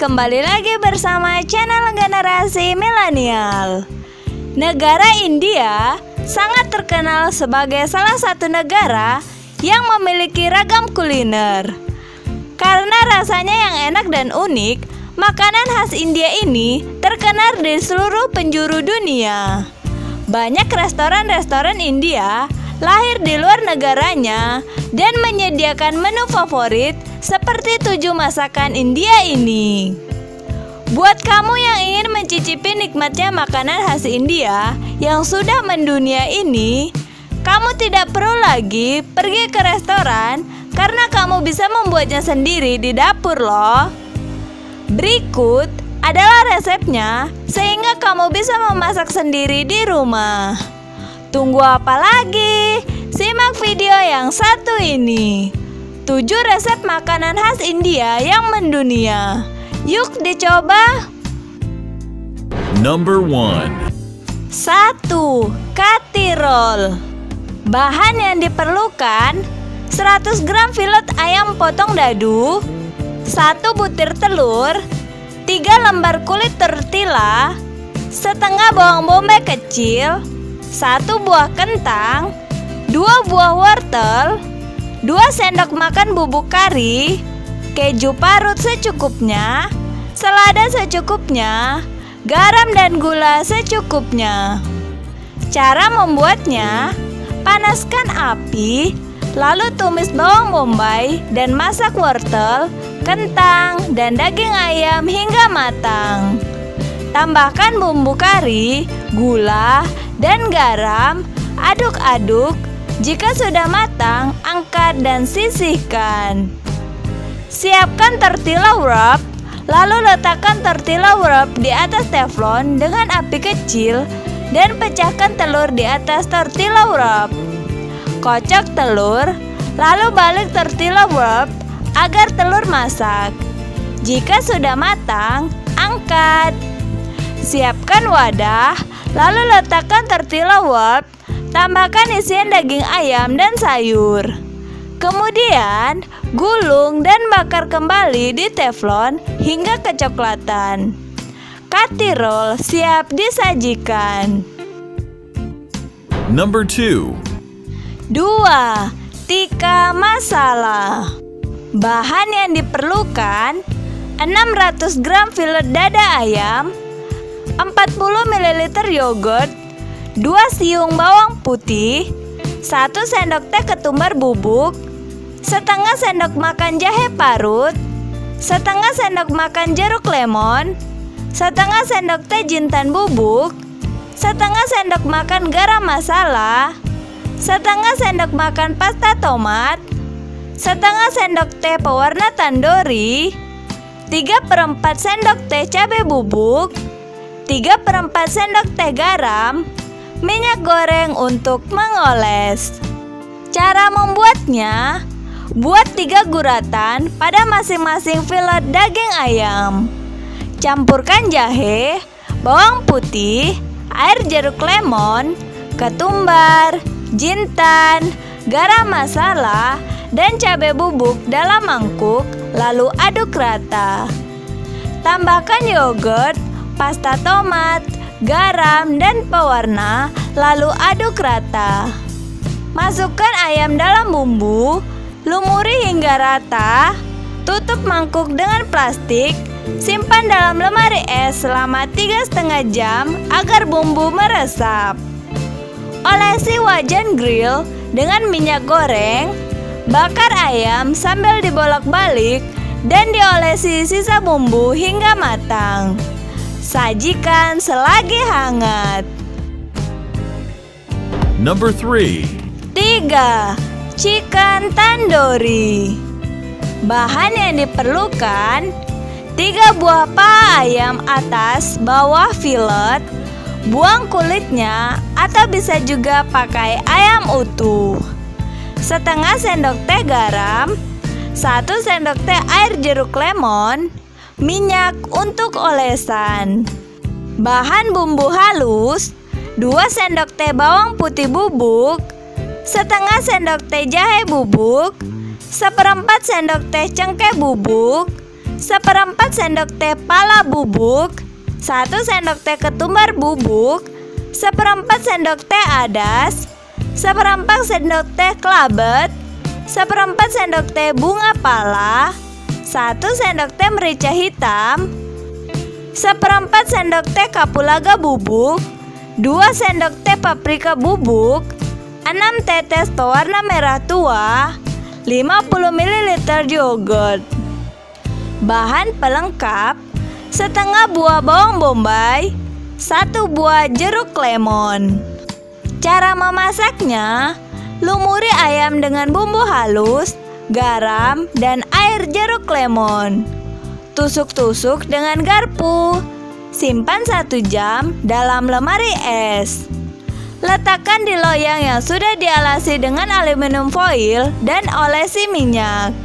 kembali lagi bersama channel Generasi Milenial. Negara India sangat terkenal sebagai salah satu negara yang memiliki ragam kuliner. Karena rasanya yang enak dan unik, makanan khas India ini terkenal di seluruh penjuru dunia. Banyak restoran-restoran India lahir di luar negaranya dan menyediakan menu favorit seperti 7 masakan India ini. Buat kamu yang ingin mencicipi nikmatnya makanan khas India yang sudah mendunia ini, kamu tidak perlu lagi pergi ke restoran karena kamu bisa membuatnya sendiri di dapur loh. Berikut adalah resepnya sehingga kamu bisa memasak sendiri di rumah. Tunggu apa lagi? Simak video yang satu ini. 7 resep makanan khas India yang mendunia. Yuk dicoba. Number 1. 1. Kati roll. Bahan yang diperlukan: 100 gram filet ayam potong dadu, 1 butir telur, 3 lembar kulit tortilla, setengah bawang bombay kecil, 1 buah kentang, 2 buah wortel, 2 sendok makan bubuk kari, keju parut secukupnya, selada secukupnya, garam dan gula secukupnya. Cara membuatnya: panaskan api, lalu tumis bawang bombay dan masak wortel, kentang, dan daging ayam hingga matang. Tambahkan bumbu kari, gula, dan garam, aduk-aduk. Jika sudah matang, angkat dan sisihkan. Siapkan tortilla wrap, lalu letakkan tortilla wrap di atas teflon dengan api kecil dan pecahkan telur di atas tortilla wrap. Kocok telur, lalu balik tortilla wrap agar telur masak. Jika sudah matang, angkat. Siapkan wadah, lalu letakkan tortilla wrap. Tambahkan isian daging ayam dan sayur. Kemudian, gulung dan bakar kembali di teflon hingga kecoklatan. Kati roll siap disajikan. Number 2. 2. Tikka masala. Bahan yang diperlukan: 600 gram filet dada ayam, 40 ml yogurt, 2 siung bawang putih, 1 sendok teh ketumbar bubuk, setengah sendok makan jahe parut, setengah sendok makan jeruk lemon, setengah sendok teh jintan bubuk, setengah sendok makan garam masala, setengah sendok makan pasta tomat, setengah sendok teh pewarna tandoori, 3/4 sendok teh cabai bubuk, 3/4 sendok teh garam, minyak goreng untuk mengoles. Cara membuatnya: buat 3 guratan pada masing-masing filet daging ayam. Campurkan jahe, bawang putih, air jeruk lemon, ketumbar, jintan, garam masala, dan cabai bubuk dalam mangkuk, lalu aduk rata. Tambahkan yogurt, pasta tomat, garam, dan pewarna, lalu aduk rata. Masukkan ayam dalam bumbu, lumuri hingga rata. Tutup mangkuk dengan plastik. Simpan dalam lemari es selama 3,5 jam agar bumbu meresap. Olesi wajan grill dengan minyak goreng. Bakar ayam sambil dibolak-balik dan diolesi sisa bumbu hingga matang. Sajikan selagi hangat. Number 3. 3. Chicken tandoori. Bahan yang diperlukan: 3 buah paha ayam atas bawah filet, buang kulitnya atau bisa juga pakai ayam utuh, setengah sendok teh garam, 1 sendok teh air jeruk lemon, minyak untuk olesan. Bahan bumbu halus: 2 sendok teh bawang putih bubuk, setengah sendok teh jahe bubuk, 1/4 sendok teh cengkeh bubuk, 1/4 sendok teh pala bubuk, 1 sendok teh ketumbar bubuk, 1/4 sendok teh adas, 1/4 sendok teh kelabet, 1/4 sendok teh bunga pala, 1 sendok teh merica hitam, 1/4 sendok teh kapulaga bubuk, 2 sendok teh paprika bubuk, 6 tetes pewarna merah tua, 50 ml yogurt. Bahan pelengkap: setengah buah bawang bombay, 1 buah jeruk lemon. Cara memasaknya: lumuri ayam dengan bumbu halus, garam, dan air jeruk lemon. Tusuk-tusuk dengan garpu. Simpan 1 jam dalam lemari es. Letakkan di loyang yang sudah dialasi dengan aluminium foil dan olesi minyak.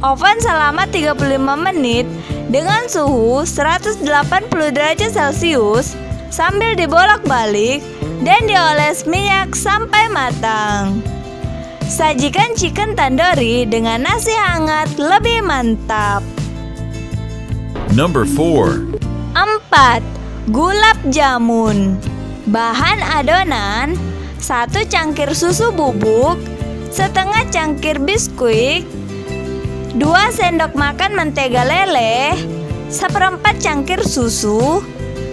Oven selama 35 menit dengan suhu 180 derajat Celcius sambil dibolak-balik dan dioles minyak sampai matang. Sajikan chicken tandoori dengan nasi hangat lebih mantap. Number 4. 4. Gulab jamun. Bahan adonan: 1 cangkir susu bubuk, setengah cangkir biskuit, 2 sendok makan mentega leleh, 1/4 cangkir susu,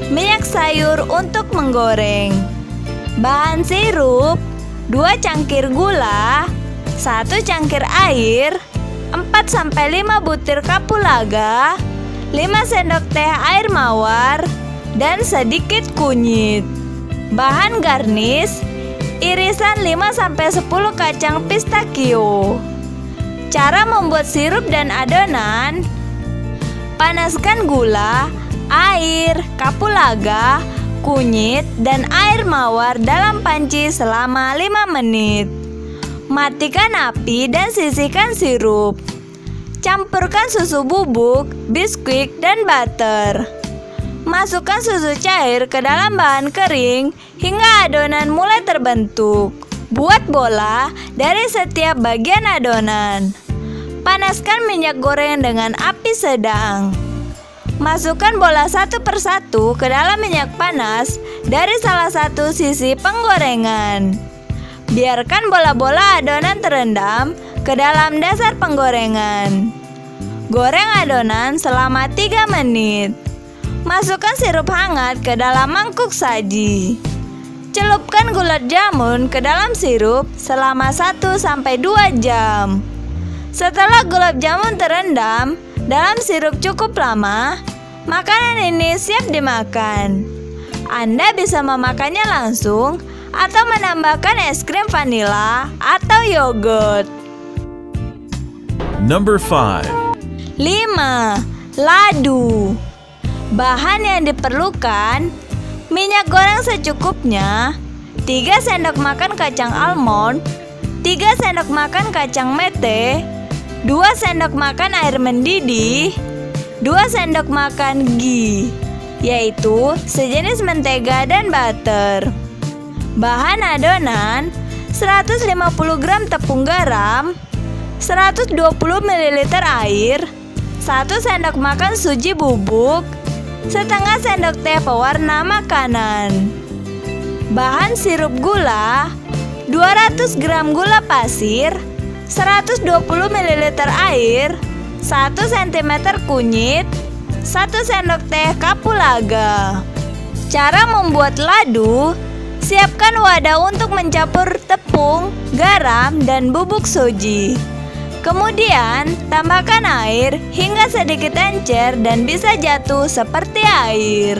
minyak sayur untuk menggoreng. Bahan sirup: 2 cangkir gula, 1 cangkir air, 4-5 butir kapulaga, 5 sendok teh air mawar, dan sedikit kunyit. Bahan garnish: irisan 5-10 kacang pistachio. Cara membuat sirup dan adonan: panaskan gula, air, kapulaga, kunyit, dan air mawar dalam panci selama 5 menit. Matikan api dan sisihkan sirup. Campurkan susu bubuk, biskuit, dan butter. Masukkan susu cair ke dalam bahan kering hingga adonan mulai terbentuk. Buat bola dari setiap bagian adonan. Panaskan minyak goreng dengan api sedang. Masukkan bola satu persatu ke dalam minyak panas dari salah satu sisi penggorengan. Biarkan bola-bola adonan terendam ke dalam dasar penggorengan. Goreng adonan selama 3 menit. Masukkan sirup hangat ke dalam mangkuk saji. Celupkan gulab jamun ke dalam sirup selama 1-2 jam. Setelah gulab jamun terendam dalam sirup cukup lama, makanan ini siap dimakan. Anda bisa memakannya langsung atau menambahkan es krim vanila atau yogurt. Number 5. 5. Ladu. Bahan yang diperlukan: minyak goreng secukupnya, 3 sendok makan kacang almond, 3 sendok makan kacang mete, 2 sendok makan air mendidih, 2 sendok makan ghee, yaitu sejenis mentega dan butter. Bahan adonan: 150 gram tepung garam, 120 ml air, 1 sendok makan suji bubuk, setengah sendok teh pewarna makanan. Bahan sirup gula: 200 gram gula pasir, 120 ml air, 1 cm kunyit, 1 sendok teh kapulaga. Cara membuat ladu: siapkan wadah untuk mencampur tepung, garam, dan bubuk soji. Kemudian, tambahkan air hingga sedikit encer dan bisa jatuh seperti air.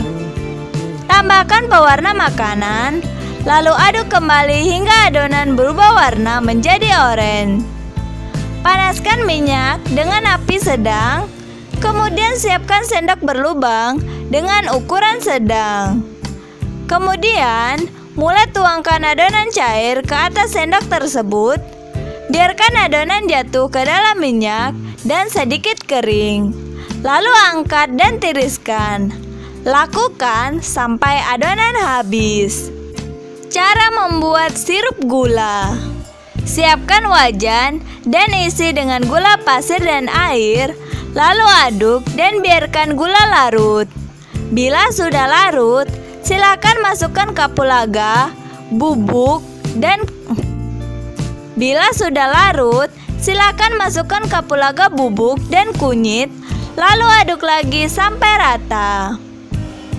Tambahkan pewarna makanan, lalu aduk kembali hingga adonan berubah warna menjadi oranye. Panaskan minyak dengan api sedang, kemudian siapkan sendok berlubang dengan ukuran sedang. Kemudian, mulai tuangkan adonan cair ke atas sendok tersebut. Biarkan adonan jatuh ke dalam minyak dan sedikit kering. Lalu angkat dan tiriskan. Lakukan sampai adonan habis. Cara membuat sirup gula: siapkan wajan dan isi dengan gula pasir dan air. Lalu aduk dan biarkan gula larut. Bila sudah larut, silakan masukkan kapulaga, bubuk, dan kunyit. Lalu aduk lagi sampai rata.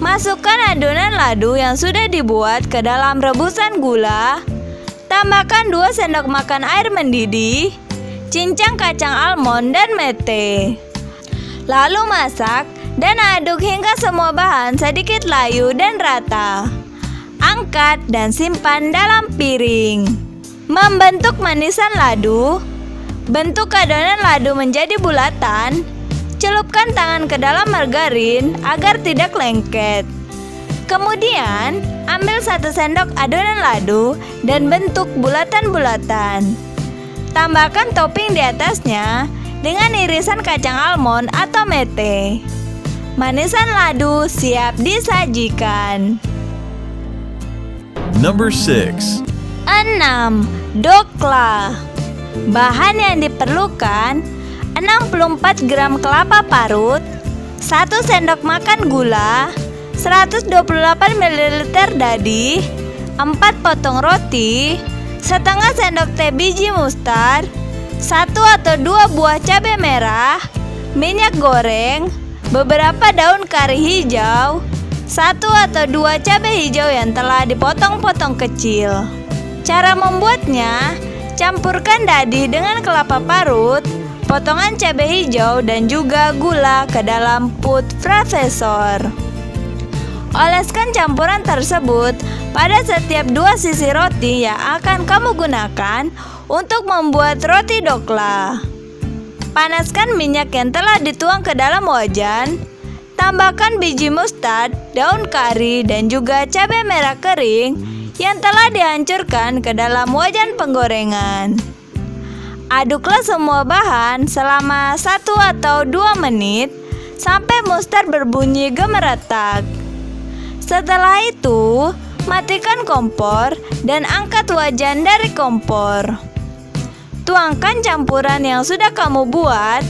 Masukkan adonan ladu yang sudah dibuat ke dalam rebusan gula. Tambahkan 2 sendok makan air mendidih, cincang kacang almond dan mete. Lalu masak dan aduk hingga semua bahan sedikit layu dan rata. Angkat dan simpan dalam piring. Membentuk manisan ladu. Bentuk adonan ladu menjadi bulatan. Celupkan tangan ke dalam margarin agar tidak lengket. Kemudian, ambil 1 sendok adonan ladu dan bentuk bulatan-bulatan. Tambahkan topping di atasnya dengan irisan kacang almond atau mete. Manisan ladu siap disajikan. Number 6. 6. Dokla. Bahan yang diperlukan: 64 gram kelapa parut, 1 sendok makan gula, 128 ml dadi, 4 potong roti, setengah sendok teh biji mustard, 1 atau 2 buah cabai merah, minyak goreng, beberapa daun kari hijau, 1 atau 2 cabai hijau yang telah dipotong-potong kecil. Cara membuatnya: campurkan dadi dengan kelapa parut, potongan cabai hijau dan juga gula ke dalam food processor. Oleskan campuran tersebut pada setiap 2 sisi roti yang akan kamu gunakan untuk membuat roti dokla. Panaskan minyak yang telah dituang ke dalam wajan. Tambahkan biji mustard, daun kari, dan juga cabai merah kering yang telah dihancurkan ke dalam wajan penggorengan. Aduklah semua bahan selama 1 atau 2 menit sampai mustard berbunyi gemeretak. Setelah itu, matikan kompor dan angkat wajan dari kompor. Tuangkan campuran yang sudah kamu buat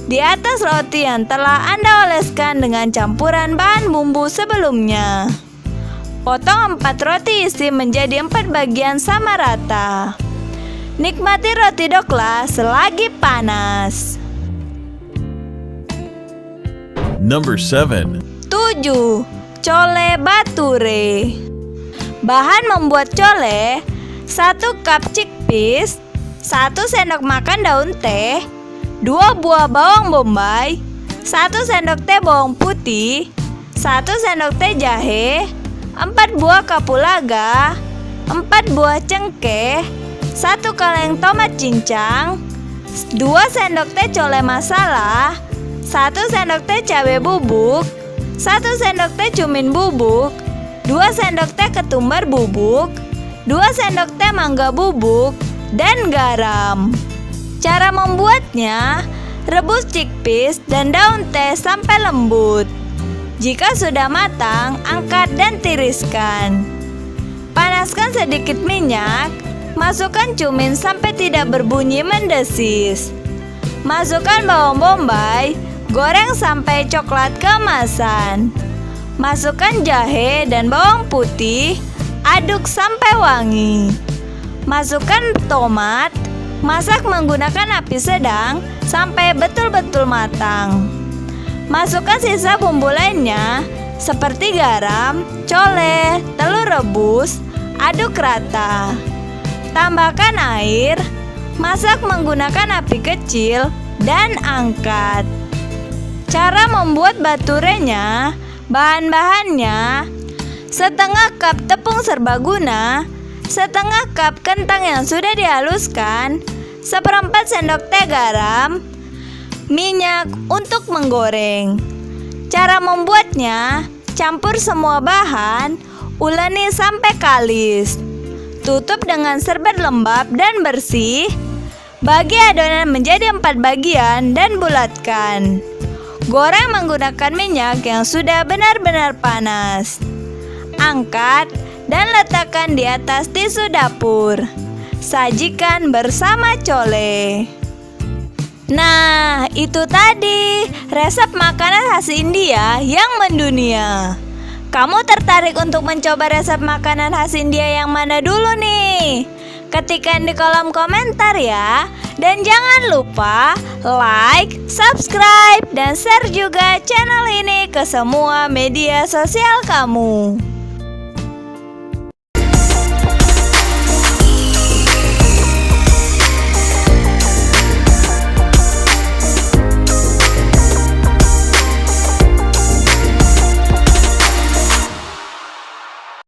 di atas roti yang telah Anda oleskan dengan campuran bahan bumbu sebelumnya. Potong 4 roti isi menjadi 4 bagian sama rata. Nikmati roti dokla selagi panas. Number 7. 7. Cole bature. Bahan membuat cole: 1 cup chickpeas, 1 sendok makan daun teh, 2 buah bawang bombay, 1 sendok teh bawang putih, 1 sendok teh jahe, 4 buah kapulaga, 4 buah cengkeh, 1 kaleng tomat cincang, 2 sendok teh cole masala, 1 sendok teh cabai bubuk, 1 sendok teh cumin bubuk, 2 sendok teh ketumbar bubuk, 2 sendok teh mangga bubuk, dan garam. Cara membuatnya: rebus chickpeas dan daun teh sampai lembut. Jika sudah matang, angkat dan tiriskan. Panaskan sedikit minyak. Masukkan cumin sampai tidak berbunyi mendesis. Masukkan bawang bombay, goreng sampai coklat keemasan. Masukkan jahe dan bawang putih, aduk sampai wangi. Masukkan tomat, masak menggunakan api sedang sampai betul-betul matang. Masukkan sisa bumbu lainnya seperti garam, cole, telur rebus, aduk rata. Tambahkan air, masak menggunakan api kecil, dan angkat. Cara membuat baturenya: bahan-bahannya: setengah cup tepung serbaguna, setengah cup kentang yang sudah dihaluskan, 1/4 sendok teh garam, minyak untuk menggoreng. Cara membuatnya: campur semua bahan, uleni sampai kalis. Tutup dengan serbet lembab dan bersih. Bagi adonan menjadi 4 bagian dan bulatkan. Goreng menggunakan minyak yang sudah benar-benar panas. Angkat dan letakkan di atas tisu dapur. Sajikan bersama cole. Nah, itu tadi resep makanan khas India yang mendunia. Kamu tertarik untuk mencoba resep makanan khas India yang mana dulu nih? Ketikkan di kolom komentar ya. Dan jangan lupa like, subscribe, dan share juga channel ini ke semua media sosial kamu.